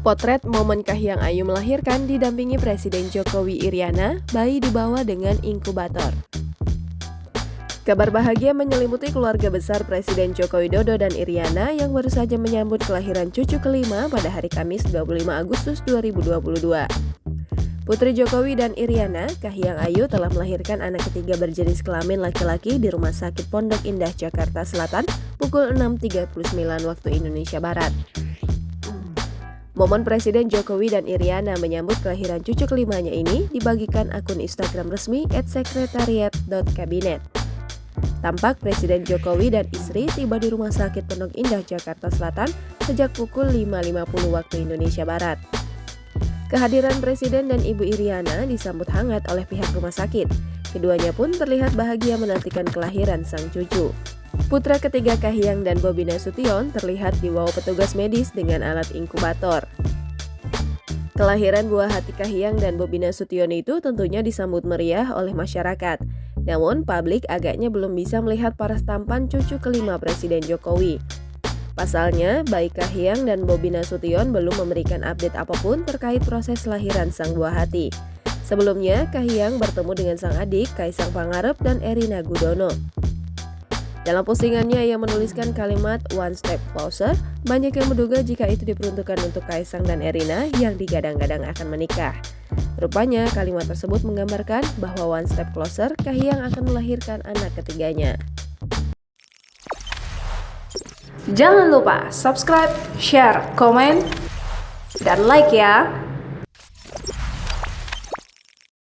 Potret momen Kahiyang Ayu melahirkan didampingi Presiden Jokowi Iriana, bayi dibawa dengan inkubator. Kabar bahagia menyelimuti keluarga besar Presiden Joko Widodo dan Iriana yang baru saja menyambut kelahiran cucu kelima pada hari Kamis 25 Agustus 2022. Putri Jokowi dan Iriana, Kahiyang Ayu telah melahirkan anak ketiga berjenis kelamin laki-laki di Rumah Sakit Pondok Indah, Jakarta Selatan pukul 6.39 waktu Indonesia Barat. Momen Presiden Jokowi dan Iriana menyambut kelahiran cucu kelimanya ini dibagikan akun Instagram resmi @sekretariat.kabinet. Tampak Presiden Jokowi dan istri tiba di Rumah Sakit Pondok Indah, Jakarta Selatan sejak pukul 5.50 waktu Indonesia Barat. Kehadiran Presiden dan Ibu Iriana disambut hangat oleh pihak rumah sakit. Keduanya pun terlihat bahagia menantikan kelahiran sang cucu. Putra ketiga Kahiyang dan Bobi Nasution terlihat dibawa petugas medis dengan alat inkubator. Kelahiran buah hati Kahiyang dan Bobi Nasution itu tentunya disambut meriah oleh masyarakat. Namun, publik agaknya belum bisa melihat paras tampan cucu kelima Presiden Jokowi. Pasalnya, baik Kahiyang dan Bobi Nasution belum memberikan update apapun terkait proses lahiran sang buah hati. Sebelumnya, Kahiyang bertemu dengan sang adik Kaisang Pangarep dan Erina Gudono. Dalam postingannya, ia menuliskan kalimat "One Step Closer". Banyak yang menduga jika itu diperuntukkan untuk Kaisang dan Erina yang digadang-gadang akan menikah. Rupanya, kalimat tersebut menggambarkan bahwa one step closer, Kahiyang akan melahirkan anak ketiganya. Jangan lupa subscribe, share, komen, dan like ya!